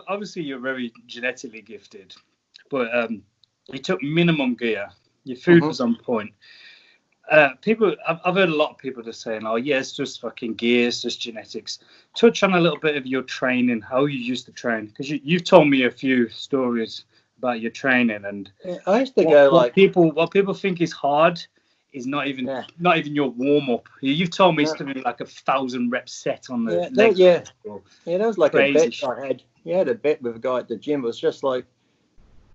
obviously you're very genetically gifted, but you took minimum gear. Your food was on point. I've heard a lot of people just saying, "Oh, yeah, it's just fucking gear, it's just genetics." Touch on a little bit of your training, how you used to train, because you've told me a few stories about your training, and I used to go what people think is hard is not even your warm up. You've told me it's doing like 1,000 rep set on the legs. That was like a bet I had. You had a bet with a guy at the gym. It was just like,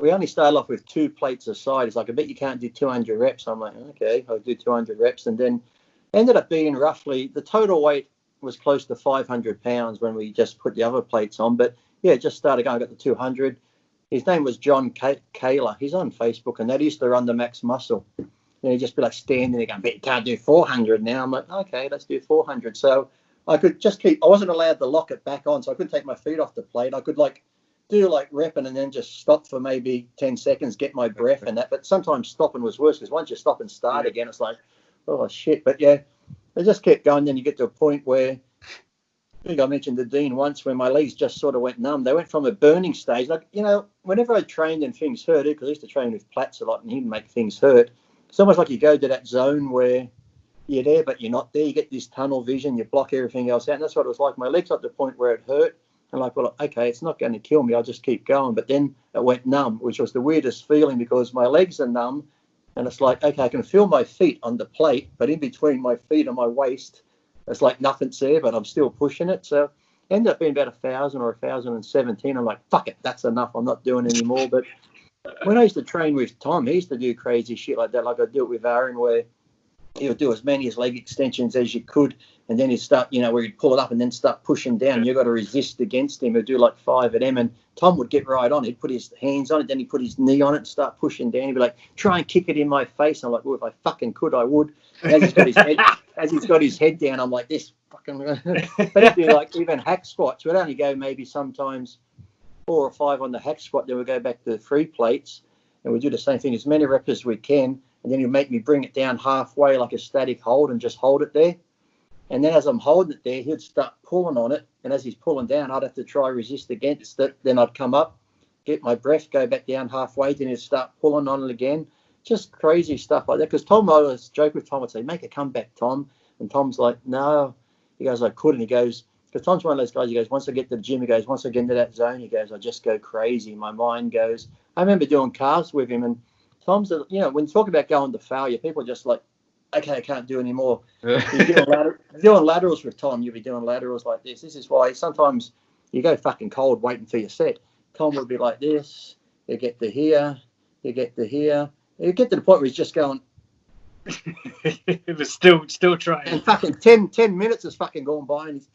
we only started off with 2 plates a side. It's like, I bet you can't do 200 reps. I'm like, okay, I'll do 200 reps. And then ended up being roughly, the total weight was close to 500 pounds when we just put the other plates on. But yeah, just started going, I got the 200. His name was John Kaler. He's on Facebook, and that used to run the Max Muscle. And he'd just be like standing there going, bet you can't do 400 now. I'm like, okay, let's do 400. So I could just I wasn't allowed to lock it back on, so I couldn't take my feet off the plate. I could do repping and then just stop for maybe 10 seconds, get my breath and that. But sometimes stopping was worse, because once you stop and start again, it's like, oh shit. But yeah, I just kept going. Then you get to a point where, I think I mentioned to Dean once, when my legs just sort of went numb. They went from a burning stage. Like, whenever I trained and things hurt, because I used to train with Platz a lot and he'd make things hurt. It's almost like you go to that zone where you're there, but you're not there. You get this tunnel vision, you block everything else out. And that's what it was like. My legs got to the point where it hurt. I'm like, well, okay, it's not going to kill me. I'll just keep going. But then it went numb, which was the weirdest feeling, because my legs are numb. And it's like, okay, I can feel my feet on the plate, but in between my feet and my waist, it's like nothing's there, but I'm still pushing it. So it ended up being about 1,000 or 1,017. I'm like, fuck it, that's enough. I'm not doing anymore. But when I used to train with Tom, he used to do crazy shit like that. Like I do it with Aaron, where he would do as many leg extensions as you could, and then he'd start, where he'd pull it up and then start pushing down. You've got to resist against him. He'd do like 5 of them, and Tom would get right on. He'd put his hands on it, then he'd put his knee on it and start pushing down. He'd be like, try and kick it in my face. I'm like, well, if I fucking could, I would. As he's got his head down, I'm like, this fucking... But he'd do like even hack squats. We'd only go maybe sometimes 4 or 5 on the hack squat. Then we'd go back to the 3 plates, and we'd do the same thing, as many reps as we can. And then he'd make me bring it down halfway like a static hold and just hold it there. And then as I'm holding it there, he'd start pulling on it. And as he's pulling down, I'd have to try resist against it. Then I'd come up, get my breath, go back down halfway. Then he'd start pulling on it again. Just crazy stuff like that. Because Tom, I was joking with Tom, I'd say, make a comeback, Tom. And Tom's like, no. He goes, I couldn't. He goes, because Tom's one of those guys, he goes, once I get to the gym, he goes, once I get into that zone, he goes, I just go crazy. My mind goes. I remember doing calves with him, and Tom's, when you talk about going to failure, people are just like, okay, I can't do any more. You're doing laterals with Tom, you'll be doing laterals like this. This is why sometimes you go fucking cold waiting for your set. Tom would be like this. You get to here. You get to here. You get to the point where he's just going. It was still trying. And fucking 10 minutes has fucking gone by. And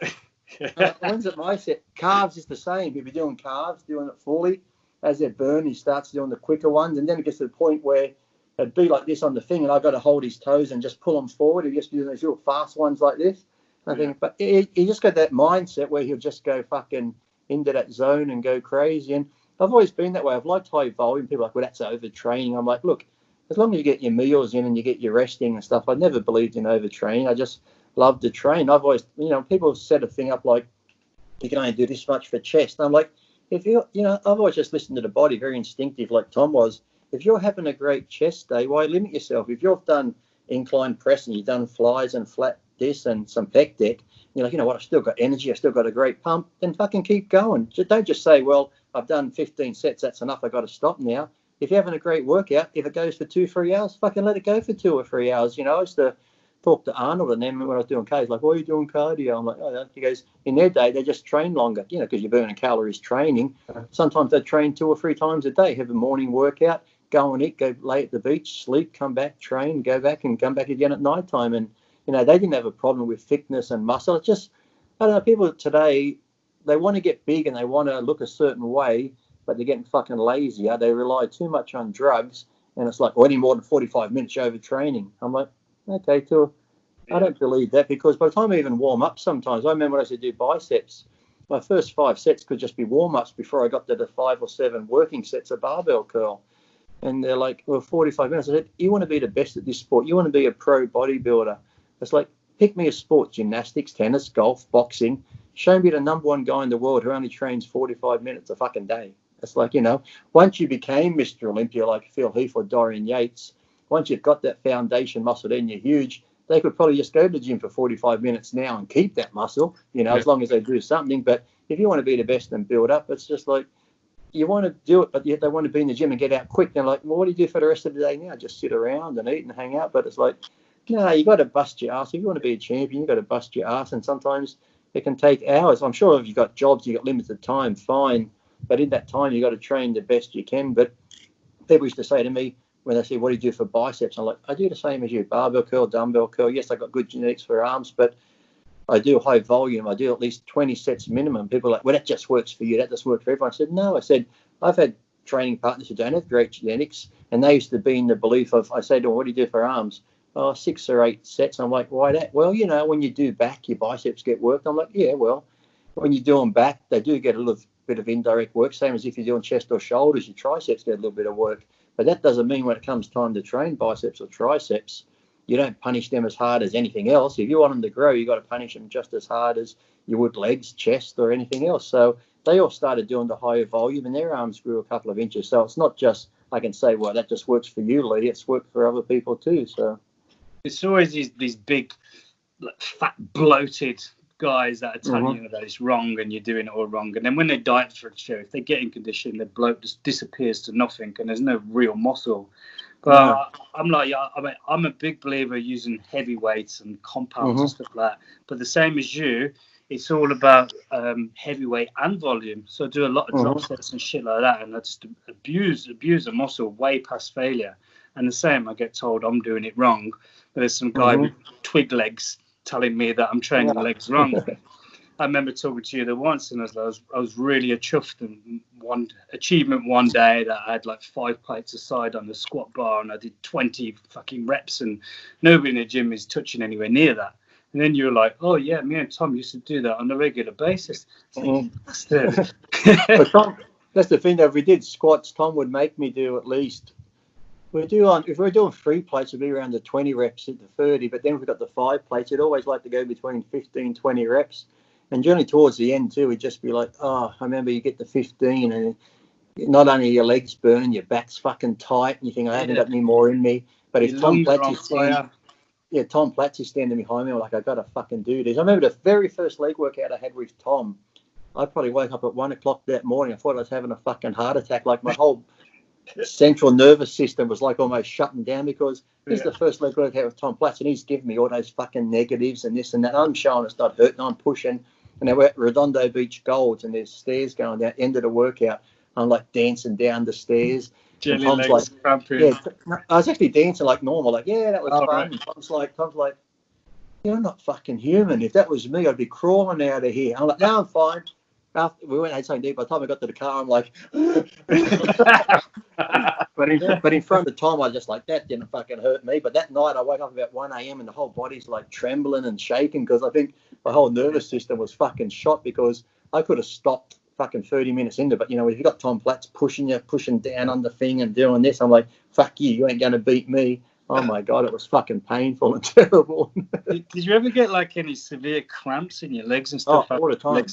when's it my set? Calves is the same. He'll be doing calves, doing it fully. As they burn, he starts doing the quicker ones, and then it gets to the point where it'd be like this on the thing, and I've got to hold his toes and just pull them forward. He just doing those real fast ones like this. I think, but he just got that mindset where he'll just go fucking into that zone and go crazy. And I've always been that way. I've liked high volume. People are like, well, that's overtraining. I'm like, look, as long as you get your meals in and you get your resting and stuff, I never believed in overtraining. I just love to train. I've always, people set a thing up like, you can only do this much for chest. And I'm like, if I've always just listened to the body, very instinctive, like Tom was. If you're having a great chest day, why limit yourself? If you've done incline press and you've done flies and flat this and some pec deck, you're like, you know what, I've still got energy, I've still got a great pump, then fucking keep going. Don't just say, well, I've done 15 sets, that's enough, I've got to stop now. If you're having a great workout, if it goes for 2-3 hours, fucking let it go for 2 or 3 hours. I used to talk to Arnold and then when I was doing cardio, he's like, why are you doing cardio? I'm like, oh, he goes, in their day, they just train longer, because you're burning calories training. Sometimes they train 2 or 3 times a day, have a morning workout, go and eat, go lay at the beach, sleep, come back, train, go back and come back again at night time. And, they didn't have a problem with thickness and muscle. It's just, I don't know, people today, they want to get big and they want to look a certain way, but they're getting fucking lazier. They rely too much on drugs. And it's like, any more than 45 minutes overtraining. I'm like, okay, I don't believe that, because by the time I even warm up sometimes, I remember when I used to do biceps, my first 5 sets could just be warm-ups before I got to the 5 or 7 working sets of barbell curl. And they're like, well, 45 minutes. I said, you want to be the best at this sport. You want to be a pro bodybuilder. It's like, pick me a sport, gymnastics, tennis, golf, boxing. show me the #1 guy in the world who only trains 45 minutes a fucking day. It's like, you know, once you became Mr. Olympia, like Phil Heath or Dorian Yates, once you've got that foundation muscle, then you're huge. They could probably just go to the gym for 45 minutes now and keep that muscle, you know, as long as they do something. But if you want to be the best and build up, it's just like, you want to do it, but yet they want to be in the gym and get out quick. They're like, well, what do you do for the rest of the day now? Just sit around and eat and hang out. But it's like, no, you got to bust your ass. If you want to be a champion, you got to bust your ass. And sometimes it can take hours. I'm sure if you've got jobs, you've got limited time, fine. But in that time, you got to train the best you can. But people used to say to me when they say, what do you do for biceps? I'm like, I do the same as you, barbell curl, dumbbell curl. Yes, I got good genetics for arms, but I do high volume. I do at least 20 sets minimum. People are like, well, that just works for you. That doesn't work for everyone. I said, no. I said, I've had training partners who don't have great genetics, and they used to be in the belief of, I said, well, what do you do for arms? Oh, 6 or 8 sets. I'm like, why that? Well, you know, when you do back, your biceps get worked. I'm like, yeah, well, when you do them back, they do get a little bit of indirect work. Same as if you're doing chest or shoulders, your triceps get a little bit of work. But that doesn't mean when it comes time to train biceps or triceps, you don't punish them as hard as anything else. If you want them to grow, you got to punish them just as hard as you would legs, chest, or anything else. So they all started doing the higher volume, and their arms grew a couple of inches. So it's not just, I can say, well, that just works for you, Lee. It's worked for other people too. So it's always these big, like, fat, bloated guys that are telling you that it's wrong and you're doing it all wrong. And then when they diet for a show, if they get in condition, the bloat just disappears to nothing, and there's no real muscle. But I'm like, I'm a big believer using heavy weights and compounds and stuff like that. But the same as you, it's all about heavyweight and volume. So I do a lot of drop sets and shit like that, and I just abuse the muscle way past failure. And the same, I get told I'm doing it wrong, but there's some guy with twig legs telling me that I'm training legs wrong. I remember talking to you there once, and I was really chuffed. And one achievement one day that I had like 5 plates aside on the squat bar, and I did 20 fucking reps, and nobody in the gym is touching anywhere near that. And then you were like, oh yeah, me and Tom used to do that on a regular basis. Like, but Tom, that's the thing though. If we did squats, Tom would make me do at least. If we're doing 3 plates, it'd be around the 20 reps at the 30. But then if we've got the 5 plates, I'd always like to go between 15, 20 reps. And generally towards the end too, we'd just be like, oh, I remember you get to 15 and not only your legs burn, your back's fucking tight, and you think I haven't got any more in me. But if Tom Platz is standing behind me, I'm like, I got to fucking do this. I remember the very first leg workout I had with Tom, I probably woke up at 1 o'clock that morning. I thought I was having a fucking heart attack. Like my whole central nervous system was like almost shutting down, because this is the first leg workout with Tom Platz, and he's giving me all those fucking negatives and this and that. I'm showing it's not hurting, I'm pushing. And we're at Redondo Beach Golds, and there's stairs going down. End of the workout, I'm like dancing down the stairs. Jelly legs, like, I was actually dancing like normal, like, yeah, that was fun. Right. Tom's like, you're not fucking human. If that was me, I'd be crawling out of here. I'm like, no, I'm fine. After we went and had something deep. By the time I got to the car, I'm like, but in front of Tom, I just like, that didn't fucking hurt me. But that night, I woke up about 1 a.m. and the whole body's like trembling and shaking, because I think my whole nervous system was fucking shot, because I could have stopped fucking 30 minutes into. But you know, if you got Tom Platz pushing down on the thing and doing this, I'm like, fuck you ain't gonna beat me. Oh my god, it was fucking painful and terrible. Did you ever get like any severe cramps in your legs and stuff? All the time.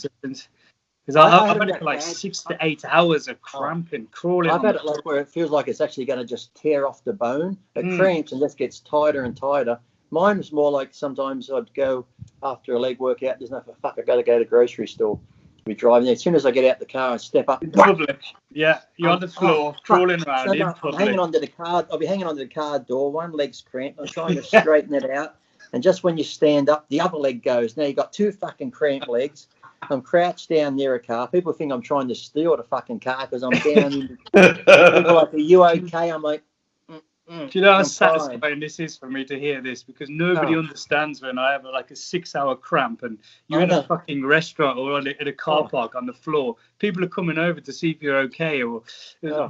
Because I've had it for like 6 to 8 hours of cramping, crawling. I've had it like where it feels like it's actually going to just tear off the bone. It cramps and just gets tighter and tighter. Mine was more like sometimes I'd go after a leg workout. There's nothing. Fuck, I got to go to the grocery store. Be driving. As soon as I get out the car and step up. In public. Yeah, you're on the floor, crawling around in public. Hanging onto the car. I'll be hanging onto the car door. One leg's cramped. I'm trying to straighten it out. And just when you stand up, the other leg goes. Now you've got 2 fucking cramped legs. I'm crouched down near a car. People think I'm trying to steal the fucking car because I'm down in. People are like, are you okay? I'm like, Do you know how satisfying this is for me to hear this? Because nobody understands when I have like a 6-hour cramp and you're in a fucking restaurant or in a car park on the floor. People are coming over to see if you're okay or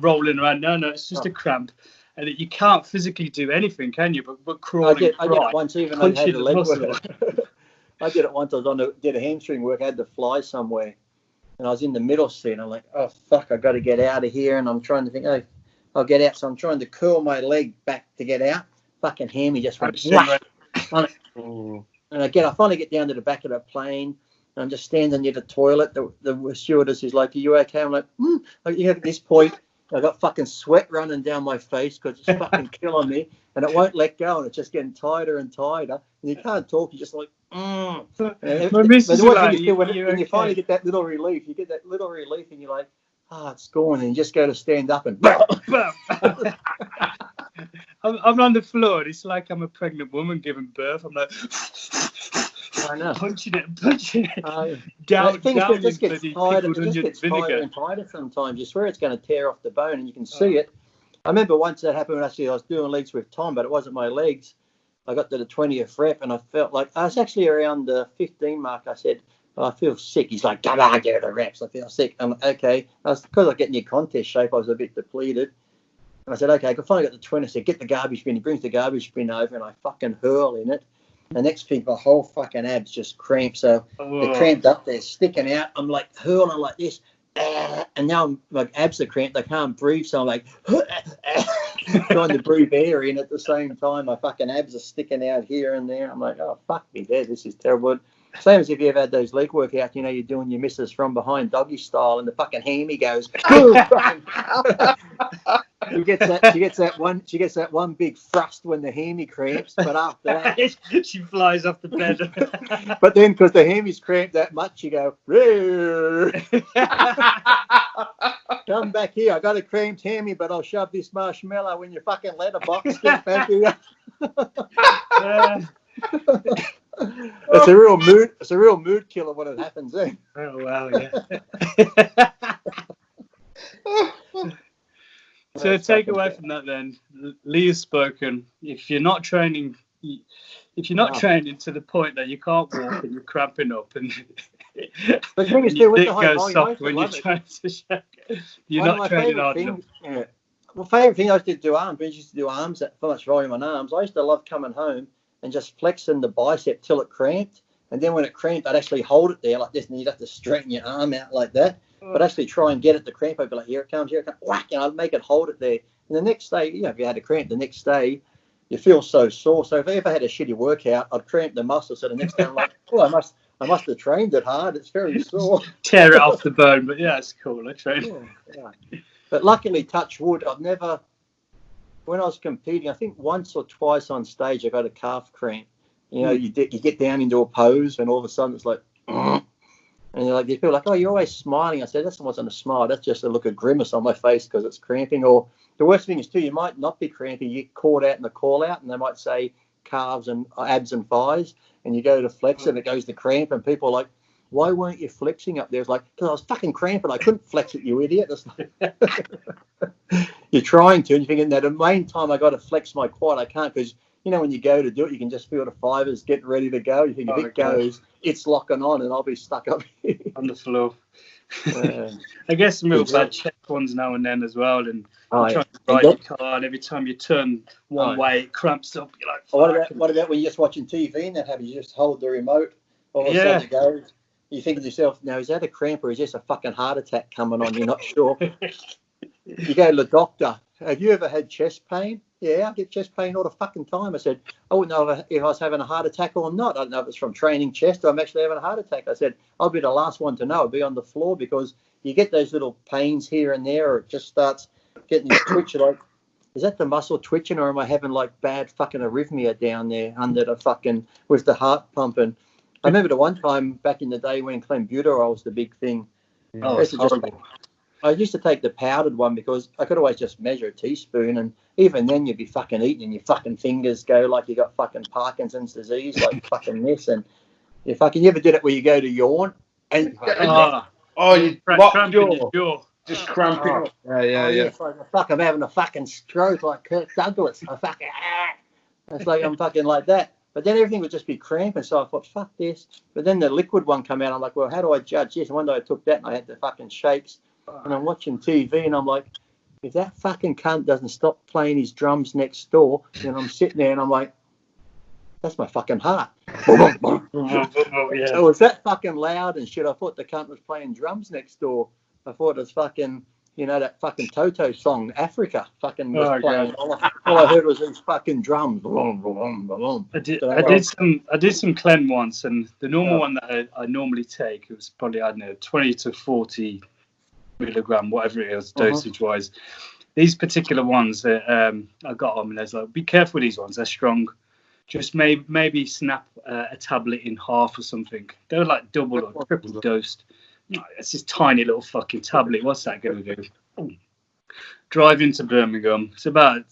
rolling around. No, it's just a cramp. And you can't physically do anything, can you? But crawling. I did it once, even I had a leg workout. I did it once. I was did a hamstring work. I had to fly somewhere, and I was in the middle seat. I'm like, oh fuck, I got to get out of here. And I'm trying to think, oh, I'll get out. So I'm trying to curl my leg back to get out. Fucking hammy just went. And I finally get down to the back of the plane. And I'm just standing near the toilet. The stewardess is like, "Are you okay?" I'm like, Like, at this point, I got fucking sweat running down my face because it's fucking killing me, and it won't let go, and it's just getting tighter and tighter, and you can't talk. You're just like, But when you finally get that little relief, and you're like, it's gone, and you just go to stand up and. I'm on the floor. And it's like I'm a pregnant woman giving birth. I'm like, I know, punching it. Down. It just gets tighter and tighter sometimes. You swear it's going to tear off the bone, and you can see it. I remember once that happened when I was doing legs with Tom, but it wasn't my legs. I got to the 20th rep, and I felt like I was actually around the 15 mark. I said, I feel sick. He's like, "Come on, get the reps." I feel sick. I'm like, okay. Because I was getting in contest shape, I was a bit depleted. And I said, okay, I finally got the 20. I said, get the garbage bin. He brings the garbage bin over, and I fucking hurl in it. The next thing, my whole fucking abs just cramped. So they're cramped up there, sticking out. I'm like hurling like this. And now my abs are cramped. I can't breathe. So I'm like trying to breathe air in at the same time. My fucking abs are sticking out here and there. I'm like, oh, fuck me dead. This is terrible. Same as if you ever had those leg workouts, you're doing your misses from behind doggy style, and the fucking hammy goes. She gets that one big thrust when the hammy cramps, but after that she flies off the bed. But then because the hammy's cramped that much, you go, come back here. I got a cramped hammy, but I'll shove this marshmallow in your fucking letterbox. Get back here. It's a real mood killer when it happens, eh? Oh wow, yeah. So take away from that then, Lee has spoken. If you're not training to the point that you can't walk and you're cramping up and but the thing is, with the high goes soft when you're trying to shake, you're not training hard enough. Yeah. Well, favourite thing I used to do arms. I used to do arms at so much volume on arms. I used to love coming home and just flexing the bicep till it cramped. And then when it cramped, I'd actually hold it there like this, and you'd have to straighten your arm out like that. But actually try and get it to cramp. I'd be like, here it comes, whack, and I'd make it hold it there. And the next day, if you had a cramp, the next day, you feel so sore. So if I ever had a shitty workout, I'd cramp the muscle. So the next day I'm like, I must have trained it hard. It's very sore. Tear it off the bone, but yeah, it's cool. I trained. Yeah. But luckily, touch wood, I've never, when I was competing, I think once or twice on stage, I got a calf cramp. You get down into a pose, and all of a sudden it's like, and you're like, you feel like, oh, you're always smiling. I said, that wasn't a smile. That's just a look of grimace on my face because it's cramping. Or the worst thing is too, you might not be cramping. You get caught out in the call out, and they might say calves and abs and thighs, and you go to flex and it goes to cramp, and people are like, why weren't you flexing up there? It's like, because I was fucking cramping. I couldn't flex it, you idiot. You're trying to, and you're thinking that the main time I got to flex my quad, I can't, because when you go to do it, you can just feel the fibers getting ready to go. You think if it goes, it's locking on, and I'll be stuck up here on the floor. I guess some real bad check ones now and then as well. And you're trying to ride your car, and every time you turn one way, it cramps up. You're like, what about when you're just watching TV and that happens? You just hold the remote, all of a sudden it goes. You think to yourself, now is that a cramp or is this a fucking heart attack coming on? You're not sure. You go to the doctor. Have you ever had chest pain? Yeah, I get chest pain all the fucking time. I said, I wouldn't know if I was having a heart attack or not. I don't know if it's from training chest or I'm actually having a heart attack. I said, I'll be the last one to know. I'll be on the floor because you get those little pains here and there, or it just starts getting this twitch. You're like, is that the muscle twitching, or am I having like bad fucking arrhythmia down there under the fucking, with the heart pumping? I remember the one time back in the day when clenbuterol was the big thing. Oh, it's horrible. I used to take the powdered one because I could always just measure a teaspoon, and even then you'd be fucking eating and your fucking fingers go like you got fucking Parkinson's disease, like fucking this. And you ever did it where you go to yawn and you cramping your jaw. Just cramping up. Yeah. Fuck, I'm having a fucking stroke like Kirk Douglas. It's like I'm fucking like that. But then everything would just be cramping, so I thought, fuck this. But then the liquid one came out. I'm like, well, how do I judge this? And one day I took that and I had the fucking shakes. And I'm watching TV and I'm like, if that fucking cunt doesn't stop playing his drums next door, then I'm sitting there and I'm like, that's my fucking heart. So it was that fucking loud and shit. I thought the cunt was playing drums next door. I thought it was fucking, you know, that fucking Toto song, Africa, fucking was playing. All I heard was these fucking drums. Boom, boom, boom. I did some clean once, and the normal one that I normally take, it was probably, I don't know, 20 to 40 milligram, whatever it is, dosage wise. These particular ones that I got on, and there's like, be careful with these ones, they're strong. Just maybe snap a tablet in half or something. They were like double or triple dosed. It's this tiny little fucking tablet. What's that going to do? Drive into Birmingham. It's about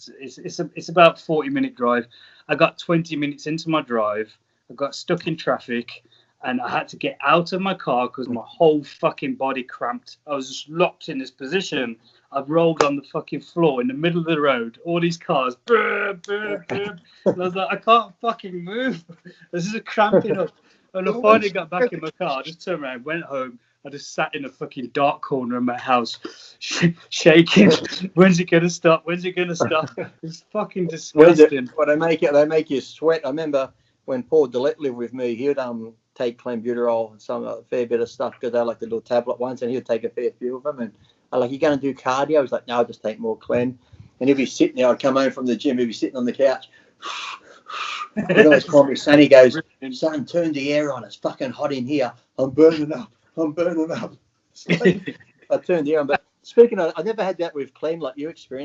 40-minute drive. I got 20 minutes into my drive. I got stuck in traffic, and I had to get out of my car because my whole fucking body cramped. I was just locked in this position. I've rolled on the fucking floor in the middle of the road. All these cars. Brr, brr, brr. And I was like, I can't fucking move. This is cramping up. And I finally got back in my car. I just turned around, went home. I just sat in a fucking dark corner of my house, shaking. When's it gonna stop? When's it gonna stop? It's fucking disgusting. Well, they make you sweat. I remember when Paul Dillett lived with me, he'd take clenbuterol and a fair bit of stuff because they're like the little tablet ones, and he'd take a fair few of them. And I'm like, "You going to do cardio?" I was like, "No, I'll just take more clen." And he'd be sitting there. I'd come home from the gym. He'd be sitting on the couch. He'd always call me son. He goes, "Son, turn the air on. It's fucking hot in here. I'm burning up. So I turned the air on." But speaking of, I never had that with clen like you experienced.